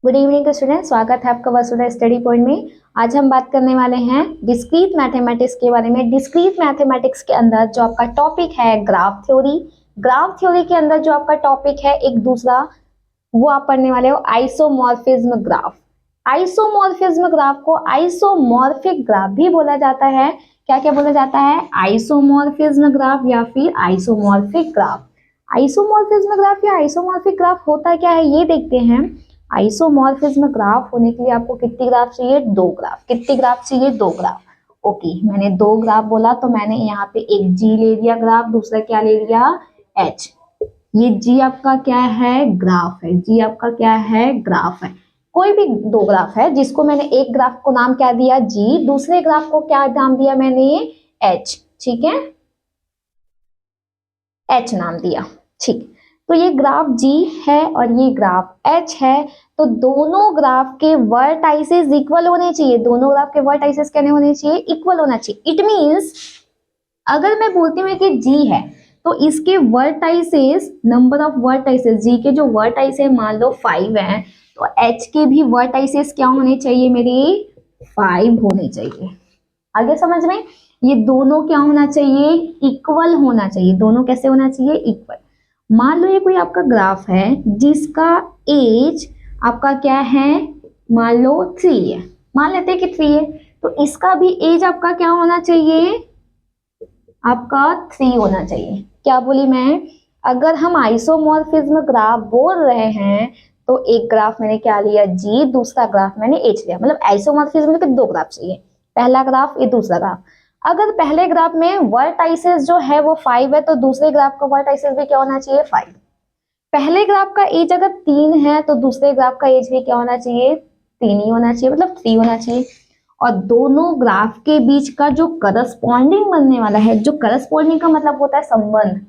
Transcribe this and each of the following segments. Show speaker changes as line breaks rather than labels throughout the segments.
Good evening student, स्वागत है आपका वसुधा स्टडी पॉइंट में। आज हम बात करने वाले हैं डिस्क्रीट मैथमेटिक्स के बारे में। डिस्क्रीट मैथमेटिक्स के अंदर जो आपका टॉपिक है ग्राफ थ्योरी, ग्राफ थ्योरी के अंदर जो आपका टॉपिक है एक दूसरा वो आप पढ़ने वाले हो आइसोमॉर्फिज्म ग्राफ। आइसोमॉर्फिज्म ग्राफ को आइसोमॉर्फिक ग्राफ भी बोला जाता है। क्या क्या बोला जाता है? आइसोमॉर्फिज्म ग्राफ या फिर आइसोमॉर्फिक ग्राफ। आइसोमॉर्फिज्म ग्राफ या आइसोमॉर्फिक ग्राफ होता क्या है ये देखते हैं। आइसोमॉर्फिज्म ग्राफ होने के लिए आपको कितनी ग्राफ चाहिए? 2 ग्राफ। कितनी ग्राफ चाहिए? 2 ग्राफ। ओके, मैंने 2 ग्राफ बोला तो मैंने यहाँ पे एक जी ले लिया ग्राफ, दूसरा क्या ले लिया? एच। ये जी आपका क्या है? ग्राफ है। जी आपका क्या है? ग्राफ है। कोई भी 2 ग्राफ है जिसको मैंने एक ग्राफ को नाम क्या दिया? जी, दूसरे ग्राफ को क्या नाम दिया मैंने? एच। ठीक है, एच नाम दिया। ठीक, तो ये ग्राफ जी है और ये ग्राफ एच है, तो दोनों ग्राफ के वर्टाइसेस इक्वल होने चाहिए। दोनों ग्राफ के वर्टाइसेस क्या होने चाहिए? इक्वल होना चाहिए। इट मींस अगर मैं बोलती हूँ कि जी है तो इसके वर्टाइसेस, नंबर ऑफ वर्टाइसेस, जी के जो वर्टाइसेस मान लो 5 हैं, तो एच के भी वर्टाइसेस क्या होने चाहिए मेरे? 5 होने चाहिए। आगे समझ में? ये दोनों क्या होना चाहिए? इक्वल होना चाहिए। दोनों कैसे होना चाहिए? इक्वल। मान लो ये कोई आपका ग्राफ है जिसका एज आपका क्या है? मान लो 3 है। मान लेते हैं कि 3 है, तो इसका भी एज आपका क्या होना चाहिए? आपका 3 होना चाहिए। क्या बोली मैं? अगर हम आइसोमॉर्फिज्म ग्राफ बोल रहे हैं तो एक ग्राफ मैंने क्या लिया? जी, दूसरा ग्राफ मैंने एच लिया। मतलब आइसोमॉर्फिज्म के 2 ग्राफ चाहिए, पहला ग्राफ ये दूसरा ग्राफ। अगर पहले ग्राफ में वर्टाइसेस जो है वो 5 है तो दूसरे ग्राफ का वर्टाइसेस भी क्या होना चाहिए? 5। पहले ग्राफ का एज अगर 3 है तो दूसरे ग्राफ का एज भी क्या होना चाहिए? 3 ही होना चाहिए, मतलब 3 होना चाहिए। और दोनों ग्राफ के बीच का जो करस्पॉन्डिंग बनने वाला है, जो करस्पॉन्डिंग का मतलब होता है संबंध,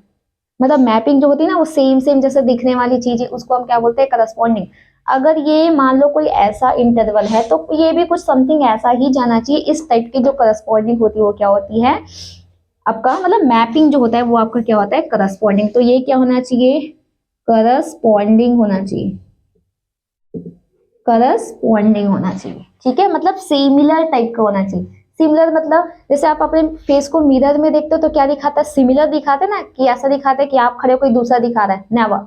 मतलब मैपिंग जो होती है ना, वो सेम सेम जैसे दिखने वाली चीज है, उसको हम क्या बोलते हैं? करस्पॉन्डिंग। अगर ये मान लो कोई ऐसा इंटरवल है तो ये भी कुछ समथिंग ऐसा ही जाना चाहिए। इस टाइप की जो करस्पॉन्डिंग होती है वो क्या होती है? आपका मतलब मैपिंग जो होता है वो आपका क्या होता है? करस्पॉन्डिंग। तो ये क्या होना चाहिए? करस्पॉन्डिंग होना चाहिए। करस्पॉन्डिंग होना चाहिए। ठीक है, मतलब सिमिलर टाइप का होना चाहिए। सिमिलर मतलब जैसे आप अपने फेस को मिरर में देखते हो तो क्या दिखाता है? सिमिलर दिखाते हैं ना, कि ऐसा दिखाते हैं कि आप खड़े हो कोई दूसरा दिखा रहा है, नेवर।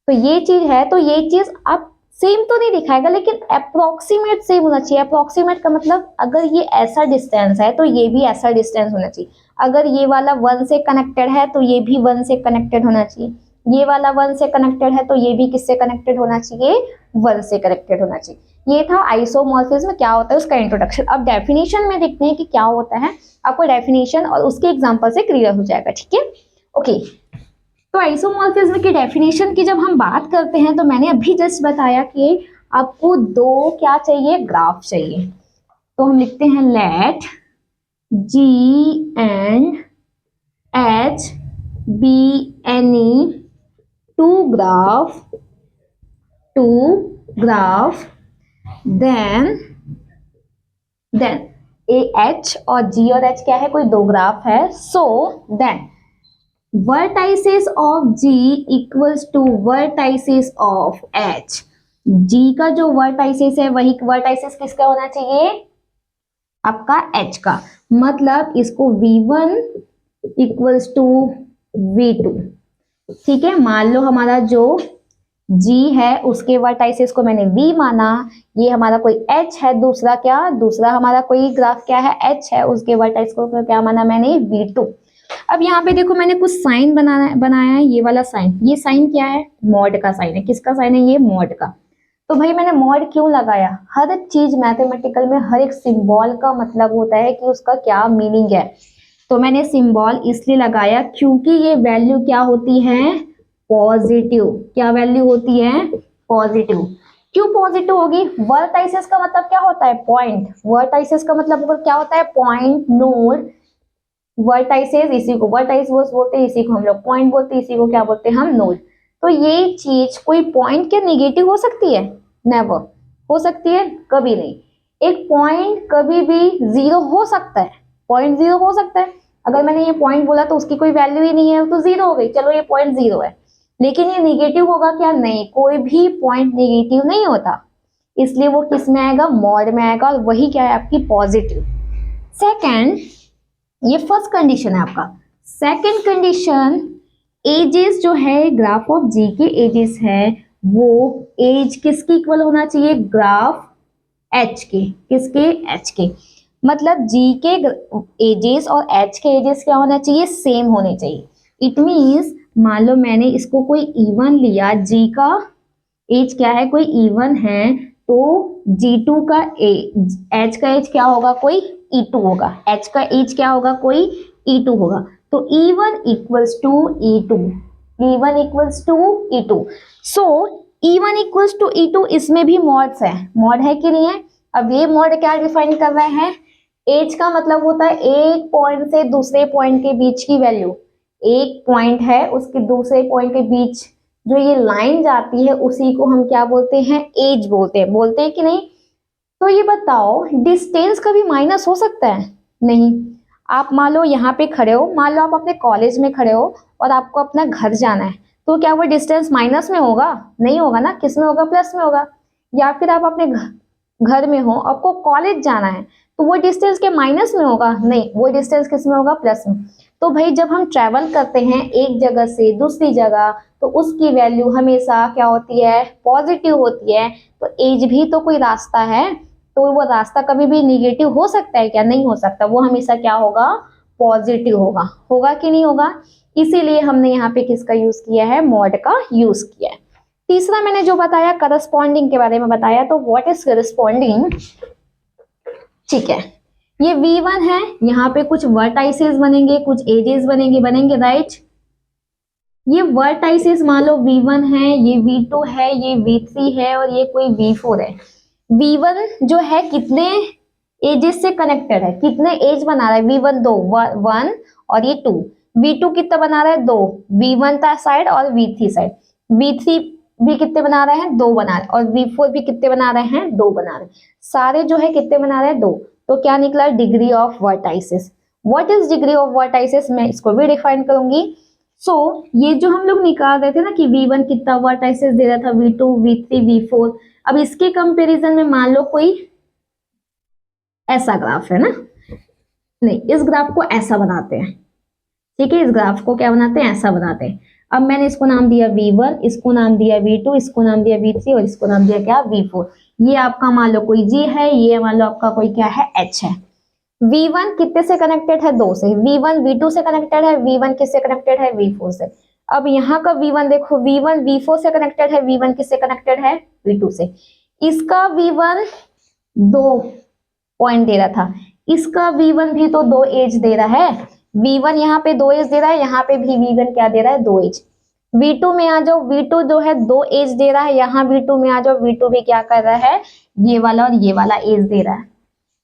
तो ये चीज है, तो ये चीज आप सेम तो नहीं दिखाएगा लेकिन अप्रोक्सीमेट सेम होना चाहिए। अप्रोक्सीमेट का मतलब अगर ये ऐसा डिस्टेंस है तो ये भी ऐसा डिस्टेंस होना चाहिए। अगर ये वाला 1 से कनेक्टेड है तो ये भी 1 से कनेक्टेड होना चाहिए। ये वाला 1 से कनेक्टेड है तो ये भी किससे कनेक्टेड होना चाहिए? 1 से कनेक्टेड होना चाहिए। ये था आइसोमॉर्फिज्म, क्या होता है उसका इंट्रोडक्शन। अब डेफिनेशन में देखते हैं कि क्या होता है। आपको डेफिनेशन और उसके एग्जांपल से क्लियर हो जाएगा। ठीक है, ओके। तो आइसोमॉर्फिज्म की डेफिनेशन की जब हम बात करते हैं तो मैंने अभी जस्ट बताया कि आपको 2 क्या चाहिए? ग्राफ चाहिए। तो हम लिखते हैं let G and H be any two graph then A H और जी और एच क्या है? कोई 2 ग्राफ है। So then vertices of G equals to vertices of H. G का जो वर्टाइसेस है वही वर्टाइसेस किसका होना चाहिए? आपका एच का। मतलब इसको V1 इक्वल्स टू V2। ठीक है, मान लो हमारा जो G है उसके वर्टाइसेस को मैंने V माना, ये हमारा कोई H है, दूसरा क्या? दूसरा हमारा कोई ग्राफ क्या है? H है, उसके वर्टाइस को क्या माना मैंने? V2। अब यहाँ पे देखो मैंने कुछ साइन बनाया है। ये वाला साइन, ये साइन क्या है? मॉड का साइन है। किसका साइन है? ये मॉड का। तो भाई मैंने मॉड क्यों लगाया? हर एक चीज मैथमेटिकल में हर एक सिंबल का मतलब होता है कि उसका क्या मीनिंग है। तो मैंने सिंबल इसलिए लगाया क्योंकि ये वैल्यू क्या होती है? पॉजिटिव। क्या वैल्यू होती है? पॉजिटिव। क्यों पॉजिटिव होगी? वर्टाइसेस का मतलब क्या होता है? पॉइंट। वर्टाइसेस का मतलब क्या होता है? Point, node. वर्टाइसेस इसी को वर्टाइस बोलते हैं, इसी को हम लोग पॉइंट बोलते हैं, इसी को क्या बोलते हैं हम? नोड। तो ये चीज कोई पॉइंट क्या नेगेटिव हो सकती है? नेवर हो सकती है, कभी नहीं। एक पॉइंट कभी भी 0 हो सकता है। पॉइंट 0 हो सकता है। अगर मैंने ये पॉइंट बोला तो उसकी कोई वैल्यू ही नहीं है तो 0 हो गई, चलो ये पॉइंट 0 है। लेकिन ये नेगेटिव होगा क्या? नहीं, कोई भी पॉइंट नेगेटिव नहीं होता। इसलिए वो किस में आएगा, मॉड में आएगा, और वही क्या है आपकी पॉजिटिव। सेकंड, ये फर्स्ट कंडीशन है आपका। सेकंड कंडीशन, एजेस जो है ग्राफ ऑफ जी के एजेस है वो एज किसके इक्वल होना चाहिए, ग्राफ एच के, किसके, एच के। मतलब जी के एजेस और एच के एजेस क्या होना चाहिए, सेम होने चाहिए। इट मीन्स मान लो मैंने इसको कोई इवन लिया, जी का एज क्या है, कोई इवन है, तो G2 का एच का एज क्या होगा, कोई E2 होगा, एच का एज क्या होगा, कोई E2 होगा। तो E1 equals to E2, E1 equals to E2। So E1 equals to E2, इसमें भी मॉड्स है, मॉड है कि नहीं है। अब ये मॉड क्या डिफाइन कर रहा है, एज का मतलब होता है एक पॉइंट से दूसरे पॉइंट के बीच की वैल्यू। एक पॉइंट है उसके दूसरे पॉइंट के बीच जो ये लाइन जाती है उसी को हम क्या बोलते हैं, एज बोलते हैं कि नहीं। तो ये बताओ डिस्टेंस कभी माइनस हो सकता है, नहीं। आप मान लो यहाँ पे खड़े हो, मान लो आप अपने कॉलेज में खड़े हो और आपको अपना घर जाना है, तो क्या वो डिस्टेंस माइनस में होगा, नहीं होगा ना, किस में होगा, प्लस में होगा। या फिर आप अपने घर में हो, आपको कॉलेज जाना है, तो वो डिस्टेंस के माइनस में होगा, नहीं, वो डिस्टेंस किस में होगा, प्लस में। तो भाई जब हम ट्रेवल करते हैं एक जगह से दूसरी जगह, तो उसकी वैल्यू हमेशा क्या होती है, पॉजिटिव होती है। तो एज भी तो कोई रास्ता है, तो वो रास्ता कभी भी निगेटिव हो सकता है क्या, नहीं हो सकता, वो हमेशा क्या होगा, पॉजिटिव होगा। होगा कि नहीं होगा। इसीलिए हमने यहाँ पे किसका यूज किया है, मॉड का यूज किया है। तीसरा मैंने जो बताया करस्पॉन्डिंग के बारे में बताया, तो व्हाट इज करस्पॉन्डिंग, ठीक है। ये V1 है, यहाँ पे कुछ वर्टाइसेस बनेंगे, कुछ एजेस बनेंगे, राइट। ये वर्टाइसेस मान लो V1 है, ये V2 है, ये V3 है, और ये कोई V4 है। V1 जो है कितने एजेस से कनेक्टेड है, कितने एज बना रहा है, V1 दो, 1 और ये 2। V2 कितना बना रहा है, 2, V1 का साइड और V3 साइड। V3 भी कितने बना रहे हैं, 2 बना रहे हैं, और V4 भी कितने बना रहे हैं, 2 बना रहे हैं। सारे जो है कितने बना रहे हैं, 2। तो क्या निकला, degree of vertices. What is degree of vertices, मैं इसको भी डिफाइन करूंगी। सो ये जो हम लोग निकाल रहे थे ना कि V1 कितना वर्टाइसेस दे रहा था, V2, V3, V4। अब इसके कंपैरिजन में मान लो कोई ऐसा ग्राफ है ना, नहीं, इस ग्राफ को ऐसा बनाते हैं, ठीक है, इस ग्राफ को क्या बनाते हैं, ऐसा बनाते हैं। अब मैंने इसको नाम दिया V1, इसको नाम दिया V2, इसको नाम दिया V3, और इसको नाम दिया क्या, V4। ये आपका मान लो कोई G है, ये मान लो आपका कोई क्या है, H है। V1 कितने से कनेक्टेड है, 2 से। V1 V2 से कनेक्टेड है, V1 किससे कनेक्टेड है, V4 से। अब यहाँ का V1 देखो, V1 V4 से कनेक्टेड है, V1 किससे कनेक्टेड है, V2 से। इसका V1 2 पॉइंट दे रहा था, इसका V1 भी तो 2 एज दे रहा है। V1 यहाँ पे 2 एज दे रहा है, यहाँ पे भी V1 क्या दे रहा है, 2 एज। V2 में आ जाओ, V2 जो है 2 एज दे रहा है, यहाँ V2 में आ जाओ, V2 भी क्या कर रहा है, ये वाला और ये वाला एज दे रहा है।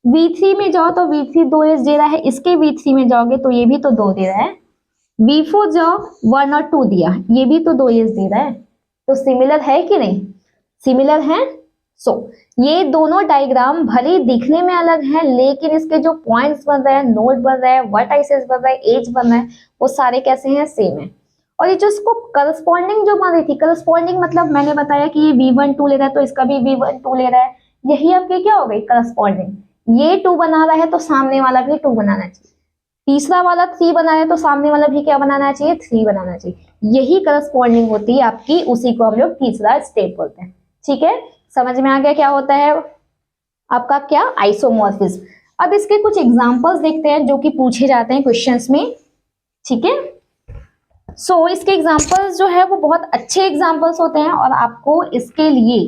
V3 में जाओ तो V3 2 एज दे रहा है, इसके V3 में जाओगे तो ये भी तो 2 दे रहा है। V4 जाओ, 1 और 2 दिया, ये भी तो 2 एज दे रहा है। तो सिमिलर है कि नहीं, सिमिलर है। सो ये दोनों डायग्राम भले दिखने में अलग है, लेकिन इसके जो पॉइंट्स बन रहे हैं, नोड बन रहे हैं, वर्टाइसेस बन रहे हैं, एज बन रहा है, वो सारे कैसे हैं, सेम है। और ये जो इसको करस्पॉन्डिंग जो बन रही थी, करस्पॉन्डिंग मतलब मैंने बताया कि ये V1 2 ले रहा है तो इसका भी V1 2 ले रहा है, यही आपके क्या हो गई, करस्पॉन्डिंग। ये 2 बना रहा है तो सामने वाला भी 2 बनाना चाहिए। तीसरा वाला 3 बना है तो सामने वाला भी क्या बनाना चाहिए, 3 बनाना चाहिए। यही करस्पॉन्डिंग होती है आपकी, उसी को हम लोग तीसरा स्टेप बोलते हैं। ठीक है, समझ में आ गया क्या होता है आपका, क्या, आइसोमॉर्फिज्म। अब इसके कुछ एग्जांपल्स देखते हैं जो कि पूछे जाते हैं क्वेश्चंस में। ठीक है, सो इसके एग्जांपल्स जो है वो बहुत अच्छे एग्जांपल्स होते हैं, और आपको इसके लिए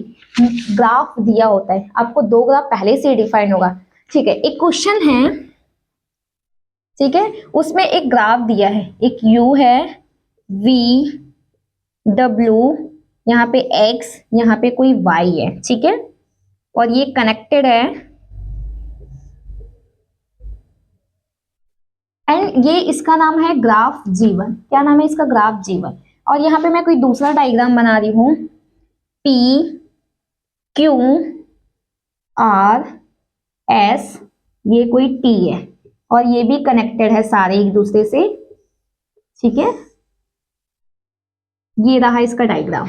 ग्राफ दिया होता है, आपको 2 ग्राफ पहले से डिफाइन होगा। ठीक है, एक क्वेश्चन है, ठीक है, उसमें एक ग्राफ दिया है, एक U है, V, W, यहाँ पे X, यहाँ पे कोई Y है, ठीक है, और ये कनेक्टेड है, एंड ये इसका नाम है ग्राफ G1। क्या नाम है इसका, ग्राफ G1। और यहाँ पे मैं कोई दूसरा डायग्राम बना रही हूँ, P, Q, R, S, ये कोई T है, और ये भी कनेक्टेड है सारे एक दूसरे से। ठीक है, ये रहा इसका डायग्राम,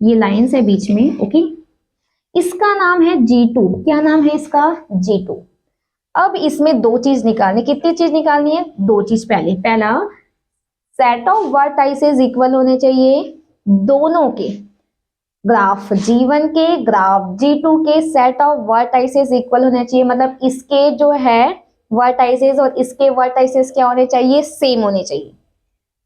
ये लाइंस है बीच में। ओके, इसका नाम है G2। क्या नाम है इसका? G2। अब इसमें दो चीज निकालनी, कितनी चीज निकालनी है? दो चीज। पहला सेट ऑफ वर्टाइसेस इक्वल होने चाहिए दोनों के, ग्राफ G1 के ग्राफ G2 के सेट ऑफ वर्टाइसेस इक्वल होने चाहिए, मतलब इसके जो है वर्टाइसेस और इसके वर्टाइसेस क्या होने चाहिए? सेम होने चाहिए।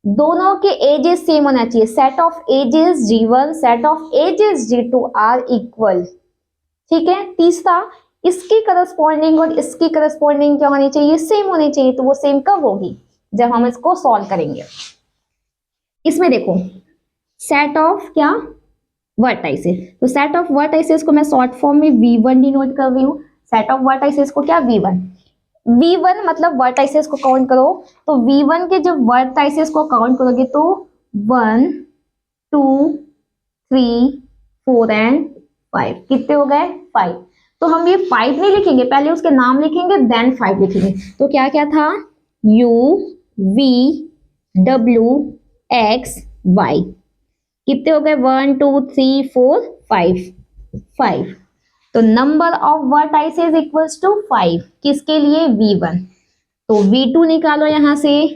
दोनों के एजेस सेम होना चाहिए। Set of edges G1 set of edges G2 are equal. ठीक है। तीसरा, इसकी करस्पॉन्डिंग और इसकी करस्पॉन्डिंग क्या होनी चाहिए? सेम होनी चाहिए। तो वो सेम कब होगी? जब हम इसको सॉल्व करेंगे। इसमें देखो सेट ऑफ क्या? वर्टाइसेस। तो सेट ऑफ वर्टाइसेस को मैं शॉर्ट फॉर्म में V1 डिनोट कर रही हूँ। सेट ऑफ वर्टाइसेस को क्या? V1 मतलब वर्टाइसेस को काउंट करो। तो V1 के जब वर्टाइसेस को काउंट करोगे तो 1 2 3 4 एंड 5 कितने हो गए? 5। तो हम ये 5 नहीं लिखेंगे, पहले उसके नाम लिखेंगे देन 5 लिखेंगे। तो क्या क्या था? U V W X Y। कितने हो गए? 1 2 3 4 5। तो number of vertices equals to 5 किसके लिए? V1। तो V2 निकालो यहां से।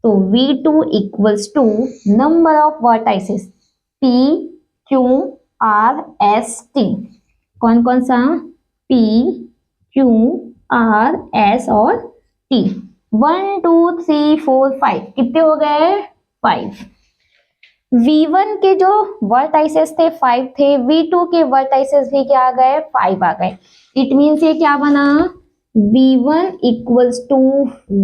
तो V2 equals to number of vertices P Q R S T। कौन कौन सा? P Q R S और T। 1 2 3 4 5 कितने हो गए? 5। V1 के जो वर्टाइसेस थे 5 थे, V2 के वर्टाइसेस भी क्या आ गए? 5 आ गए। इट मीन्स ये क्या बना? V1 equals to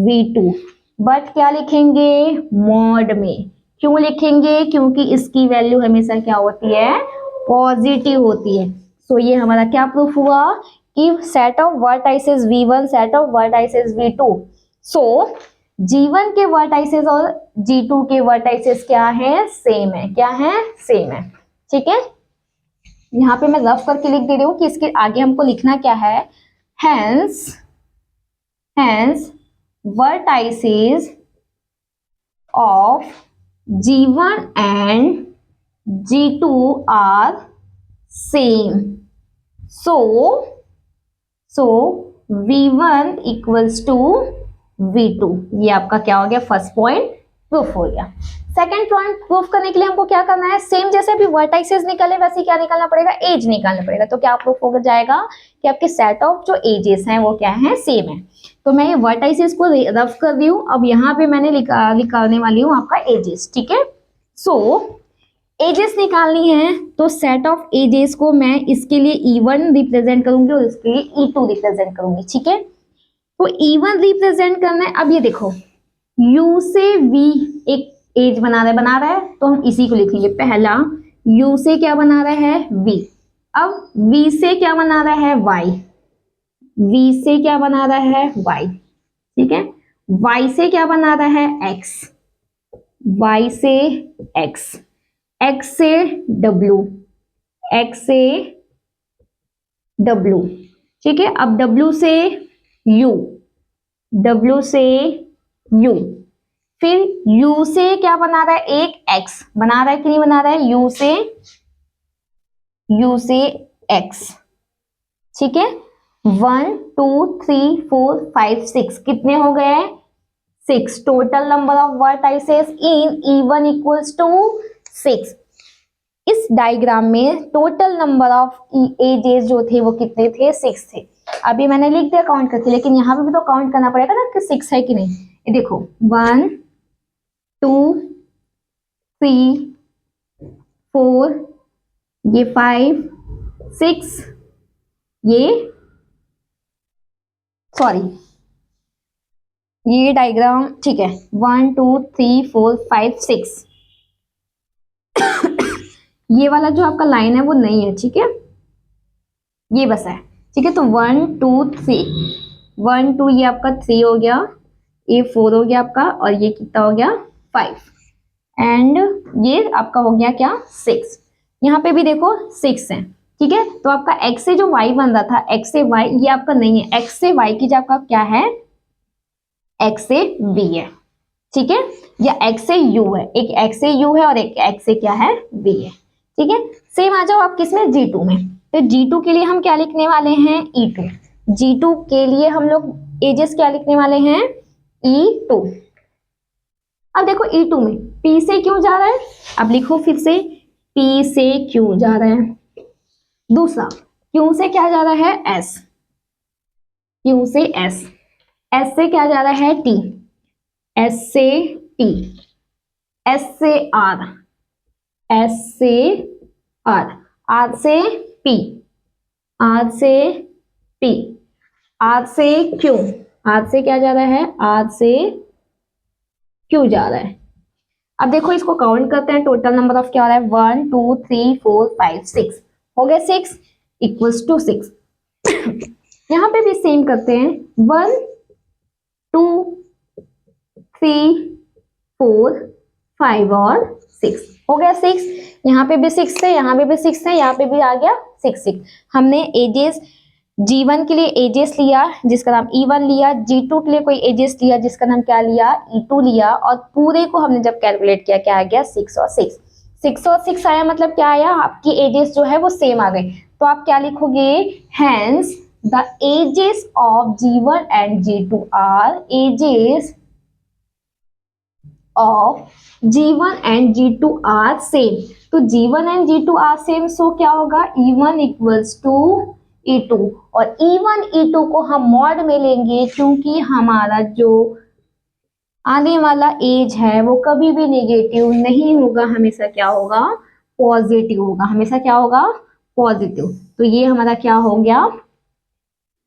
V2। But क्या लिखेंगे? मॉड में। क्यों लिखेंगे? क्योंकि इसकी वैल्यू हमेशा क्या होती है? पॉजिटिव होती है। सो ये हमारा क्या प्रूफ हुआ कि set of vertices V1 set of vertices V2। So G1 के वर्टाइसेस और G2 के वर्टाइसेस क्या है? सेम है। क्या है? सेम है। ठीक है। यहाँ पे मैं रफ करके लिख दे रही हूँ कि इसके आगे हमको लिखना क्या है। Hence vertices of G1 and G2 are same. So V1 equals to V2। ये आपका क्या हो गया? फर्स्ट पॉइंट प्रूफ हो गया। सेकंड पॉइंट प्रूफ करने के लिए हमको क्या करना है? सेम जैसे अभी वर्टाइसेस निकले वैसे क्या निकालना पड़ेगा? एज निकालना पड़ेगा। तो क्या प्रूफ हो जाएगा कि आपके सेट ऑफ जो एजेस हैं वो क्या है? सेम है। तो मैं ये वर्टाइसेस को रफ कर दी हूँ। अब यहाँ पे मैंने निकालने वाली हूँ आपका एजेस। ठीक है। सो एजेस निकालनी है तो सेट ऑफ एजेस को मैं इसके लिए E1 रिप्रेजेंट करूंगी और इसके लिए E2 रिप्रेजेंट करूंगी। ठीक है। तो E1 रिप्रेजेंट करना है। अब ये देखो U से V एक एज बना रहा है तो हम इसी को लिखेंगे। पहला U से क्या बना रहा है? V। अब V से क्या बना रहा है? Y। V से क्या बना रहा है? Y। ठीक है। Y से क्या बना रहा है? X। Y से X। X से W। X से W। ठीक है। अब W से U। W से U। फिर U से क्या बना रहा है? एक X बना रहा है कि नहीं बना रहा है? U से X। ठीक है। 1 2 3 4 5 6 कितने हो गए? 6। Total number of vertices in E1 equals to 6। इस डायग्राम में टोटल नंबर ऑफ एजेस जो थे वो कितने थे? 6 थे। अभी मैंने लिख दिया काउंट करके, लेकिन यहाँ पे भी तो काउंट करना पड़ेगा ना कि 6 है कि नहीं। ये देखो 1 2 3 4 ये 5 6 ये सॉरी ये डायग्राम ठीक है। 1 2 3 4 5 6 ये वाला जो आपका लाइन है वो नहीं है। ठीक है। ये बस है। ठीक है। तो 1 2 3 1 2 ये आपका 3 हो गया, ये 4 हो गया आपका, और ये कितना हो गया? 5। एंड ये आपका हो गया क्या? 6। यहाँ पे भी देखो 6 है। ठीक है। तो आपका x से जो y बन रहा था, x से y, ये आपका नहीं है। x से y की जो आपका क्या है? x से v है। ठीक है। या x से u है। एक x से u है और एक x से क्या है? v है। ठीक है। सेम आ जाओ आप किसमें? G2 में। तो G2 के लिए हम क्या लिखने वाले हैं, E2। G2 के लिए हम लोग एजेस क्या लिखने वाले हैं, E2। अब देखो E2 में P से क्यों जा रहा है, अब लिखो फिर से, P से क्यों जा रहा है। दूसरा Q से क्या जा रहा है, S, Q से S, S से क्या जा रहा है, T, S से T, S से R, S से R, R से P, R से P, R से Q, R से क्या जा रहा है, R से Q जा रहा है। अब देखो इसको काउंट करते हैं, टोटल नंबर ऑफ क्या हो रहा है, 1 2 3 4 5 6 हो गया, 6 इक्वल्स टू 6। यहां पे भी सेम करते हैं, 1 2 3 4 5 और 6 हो गया 6। यहाँ पे भी 6 है, यहाँ पे भी 6 है, यहाँ पे भी आ गया 6 6। हमने एजेस G1 के लिए एजेस लिया जिसका नाम E1 लिया, G2 के लिए कोई एजेस लिया जिसका नाम क्या लिया, E2 लिया, और पूरे को हमने जब कैलकुलेट किया क्या आ गया, 6 और 6। 6 और 6 आया मतलब क्या आया, आपकी एजेस जो है वो सेम आ गए। तो आप क्या लिखोगे, hence the edges of G1 and G2 are edges of G1 and G2 are same. तो G1 and G2 are same, सो क्या होगा, E1 इक्वल्स टू E2, और E1 E2 को हम मॉड में लेंगे क्योंकि हमारा जो आने वाला एज है वो कभी भी नेगेटिव नहीं होगा, हमेशा क्या होगा, पॉजिटिव होगा, हमेशा क्या होगा, पॉजिटिव। तो ये हमारा क्या हो गया,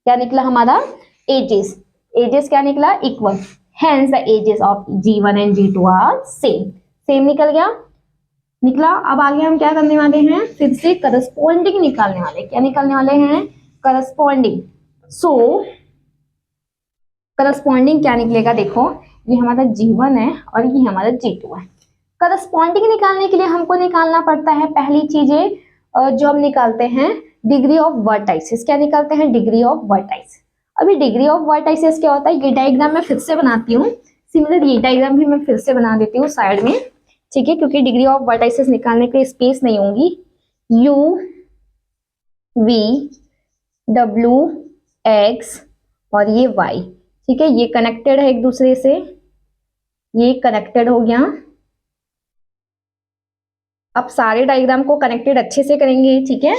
क्या निकला हमारा, एजेस, एजेस क्या निकला, equal, hence the edges of G1 and G2 are same, same निकल गया, निकला। अब आगे हम क्या करने वाले हैं, फिर से करस्पॉन्डिंग निकालने वाले, क्या निकालने वाले हैं, करस्पॉन्डिंग। सो करस्पॉन्डिंग क्या निकलेगा, देखो ये हमारा G1 है और ये हमारा G2 है। करस्पॉन्डिंग निकालने के लिए हमको निकालना पड़ता है, पहली चीजें जो हम निकालते हैं, डिग्री ऑफ वर्टाइसिस। क्या निकालते हैं, डिग्री ऑफ वर्टाइसिस। अभी डिग्री ऑफ वर्टाइसिस क्या होता है, ये डायग्राम मैं फिर से बनाती हूँ, सिमिलर ये डायग्राम भी मैं फिर से बना देती हूँ साइड में, ठीक है, क्योंकि डिग्री ऑफ वर्टाइसिस निकालने के लिए स्पेस नहीं होगी। U V W X और ये Y, ठीक है, ये कनेक्टेड है एक दूसरे से, ये कनेक्टेड हो गया। अब सारे डायग्राम को कनेक्टेड अच्छे से करेंगे, ठीक है,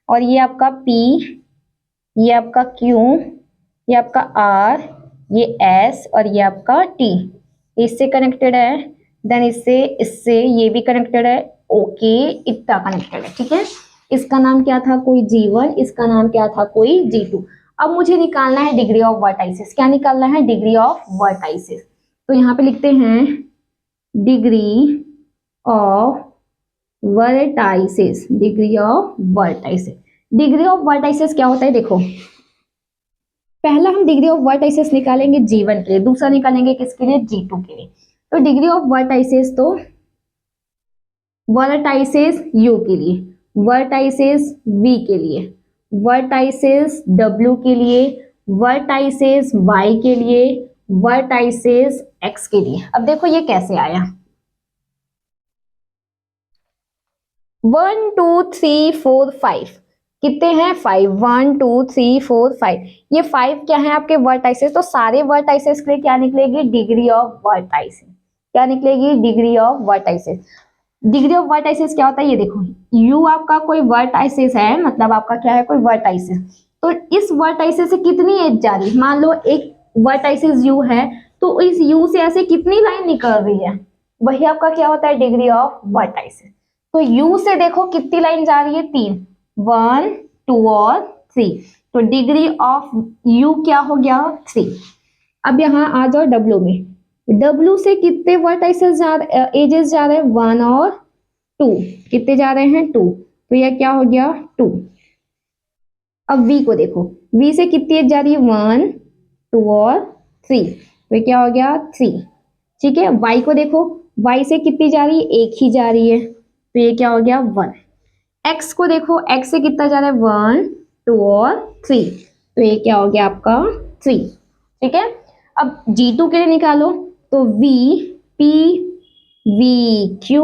और ये आपका P, ये आपका Q, ये आपका R, ये S और ये आपका T, इससे कनेक्टेड है, देन इससे इससे ये भी कनेक्टेड है, ओके, इतना कनेक्टेड है, ठीक है। इसका नाम क्या था, कोई G1, इसका नाम क्या था, कोई G2। अब मुझे निकालना है डिग्री ऑफ वर्टाइसिस। क्या निकालना है, डिग्री ऑफ वर्टाइसिस। तो यहाँ पे लिखते हैं degree of vertices, degree of vertices. Degree of vertices क्या होता है, देखो पहला हम डिग्री ऑफ वर्टाइसिस निकालेंगे G1 के लिए, दूसरा निकालेंगे किसके लिए, G2 के लिए। तो डिग्री ऑफ वर्टाइसिस, तो वर्टाइसिस U के लिए, वर्टाइसिस V के लिए, वर्टाइसिस W के लिए, वर्टाइसिस Y के लिए, वर्टाइसिस X के लिए। अब देखो ये कैसे आया, 1 2 3 4 5, कितने हैं, 5, 1 2 3 4 5, ये 5 क्या है आपके वर्टाइसिस। तो सारे वर्टाइसिस के लिए क्या निकलेगी, डिग्री ऑफ वर्टाइसिस। क्या निकलेगी, degree of vertices. Degree of vertices क्या होता है, ये देखो, U आपका कोई वर्टाइसिस है, मतलब आपका क्या है, कोई वर्टाइसिस। तो इस वर्टाइसिस से कितनी एज जा रही है, मान लो एक वर्टाइसिस U है, तो इस U से ऐसे कितनी लाइन निकल रही है, वही आपका क्या होता है, डिग्री ऑफ वर्टाइसिस। तो U से देखो कितनी लाइन जा रही है, 3, 1 2 और 3, तो डिग्री ऑफ U क्या हो गया, 3। अब यहाँ आ जाओ W में, W से कितने वर्टाइसिस एजेस जा रहे हैं, 1 और 2, कितने जा रहे हैं, 2, तो यह क्या हो गया, 2। अब V को देखो, V से कितनी एज जा रही है, 1 2 और 3, तो क्या हो गया, 3, ठीक है। Y को देखो, Y से कितनी जा रही है, एक ही जा रही है, तो ये क्या हो गया, 1। X को देखो, X से कितना जा रहा है, 1 2 और 3, तो ये क्या हो गया आपका, 3, ठीक है। अब G2 के लिए निकालो, तो V P V Q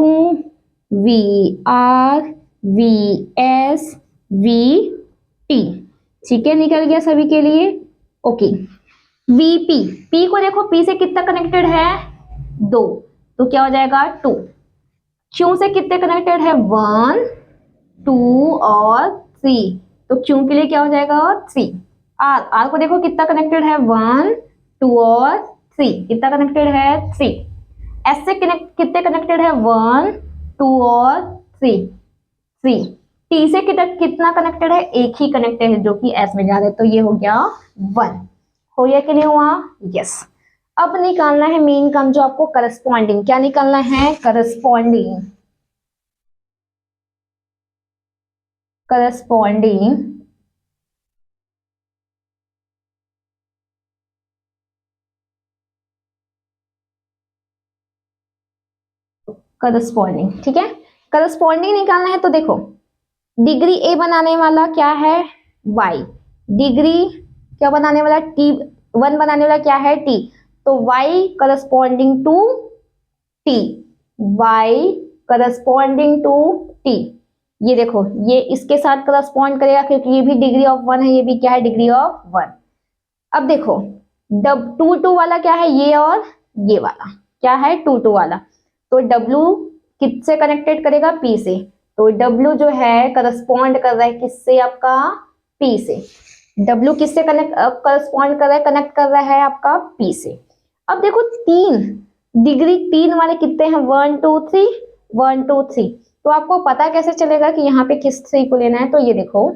V R V S we T, ठीक है, निकल गया सभी के लिए। ओके, वीपी, पी को देखो, पी से कितना कनेक्टेड है 2, तो क्या हो जाएगा 2। क्यू से कितने कनेक्टेड है 1 2 और 3, तो क्यू के लिए क्या हो जाएगा 3। आर, आर को देखो कितना कनेक्टेड है 1 2 और 3, कितना कनेक्टेड है 3। एस से कितने कनेक्टेड है 1 2 और 3 3। टी से कितना कनेक्टेड है, एक ही कनेक्टेड है जो कि एस में जा रहा है, तो ये हो गया 1। हो गया कि नहीं हुआ, यस। अब निकालना है मेन काम जो आपको करस्पॉन्डिंग, क्या निकालना है, करस्पॉन्डिंग, करस्पॉन्डिंग करस्पॉन्डिंग, ठीक है। करस्पॉन्डिंग निकालना है तो देखो, डिग्री ए बनाने वाला क्या है y, डिग्री क्या बनाने वाला t, 1 बनाने वाला क्या है t, तो y corresponding to t, y corresponding to t। ये देखो, ये इसके साथ करस्पॉन्ड करेगा क्योंकि ये भी डिग्री ऑफ 1 है, ये भी क्या है डिग्री ऑफ 1। अब देखो, डब 2 2 वाला क्या है, ये और ये वाला क्या है 2 2 वाला, तो W किससे कनेक्टेड करेगा P से, तो W जो है करस्पॉन्ड कर रहा है किससे, आपका P से। W किससे करस्पॉन्ड कर रहा है, कनेक्ट कर रहा है आपका P से। अब देखो 3 डिग्री 3 वाले कितने हैं 1 2 3 1 2 3, तो आपको पता कैसे चलेगा कि यहाँ पे किस थ्री को लेना है, तो ये देखो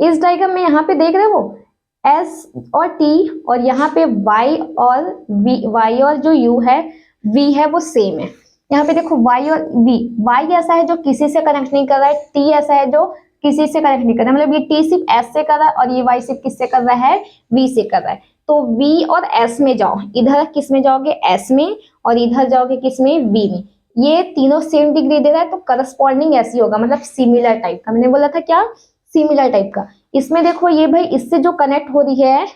इस डायग्राम में यहाँ पे देख रहे हो S और T, और यहाँ पे Y और V, Y और जो U है V है वो सेम है। यहाँ पे देखो Y और V, Y ऐसा है जो किसी से कनेक्ट नहीं कर रहा है, T ऐसा है जो किसी से कनेक्ट नहीं कर रहा है, मतलब ये T सिर्फ S से कर रहा है और ये Y सिर्फ किससे कर रहा है, V से कर रहा है। तो V और S में जाओ, इधर किस में जाओगे S में, और इधर जाओगे किस में V में। ये तीनों सेम डिग्री दे रहा है तो करस्पॉन्डिंग ऐसी होगा, मतलब सिमिलर टाइप का, मैंने बोला था क्या सिमिलर टाइप का। इसमें देखो ये भाई इससे जो कनेक्ट हो रही है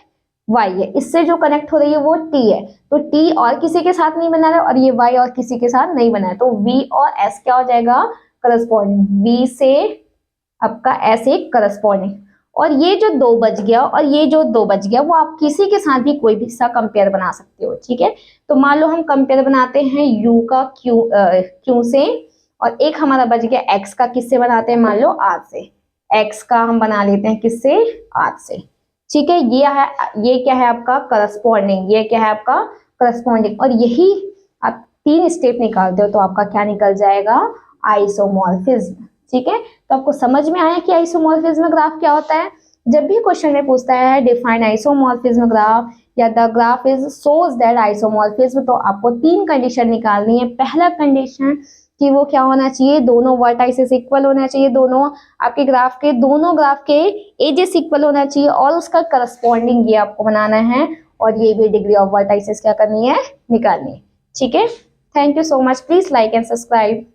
y है, इससे जो कनेक्ट हो रही है वो t है, तो t और किसी के साथ नहीं बना रहा है और ये y और किसी के साथ नहीं बना है, तो v और s क्या हो जाएगा करस्पॉन्डिंग, v से आपका s एक करस्पॉन्डिंग। और ये जो 2 बच गया और ये जो 2 बच गया वो आप किसी के साथ भी कोई भी सा कंपेयर बना सकते हो, ठीक है। तो मान लो हम कंपेयर बनाते हैं u का q से, और एक हमारा बच गया x का, किससे बनाते हैं मान लो r से, x का हम बना लेते हैं किससे r से, ठीक है। ये क्या है आपका करस्पॉन्डिंग, ये क्या है आपका करस्पॉन्डिंग, और यही आप 3 स्टेप निकालते हो तो आपका क्या निकल जाएगा आइसोमॉर्फिज्म, ठीक है। तो आपको समझ में आया कि आइसोमॉर्फिज्म ग्राफ क्या होता है। जब भी क्वेश्चन में पूछता है डिफाइन आइसोमॉर्फिज्म ग्राफ या the graph is shows that isomorphism, तो आपको 3 कंडीशन निकालनी है। पहला कंडीशन कि वो क्या होना चाहिए, दोनों वर्टाइसेस इक्वल होना चाहिए, दोनों आपके ग्राफ के दोनों ग्राफ के एजेस इक्वल होना चाहिए, और उसका करस्पॉन्डिंग ये आपको बनाना है, और ये भी डिग्री ऑफ वर्टाइसेस क्या करनी है निकालनी है, ठीक है। Thank you so much, please like and subscribe.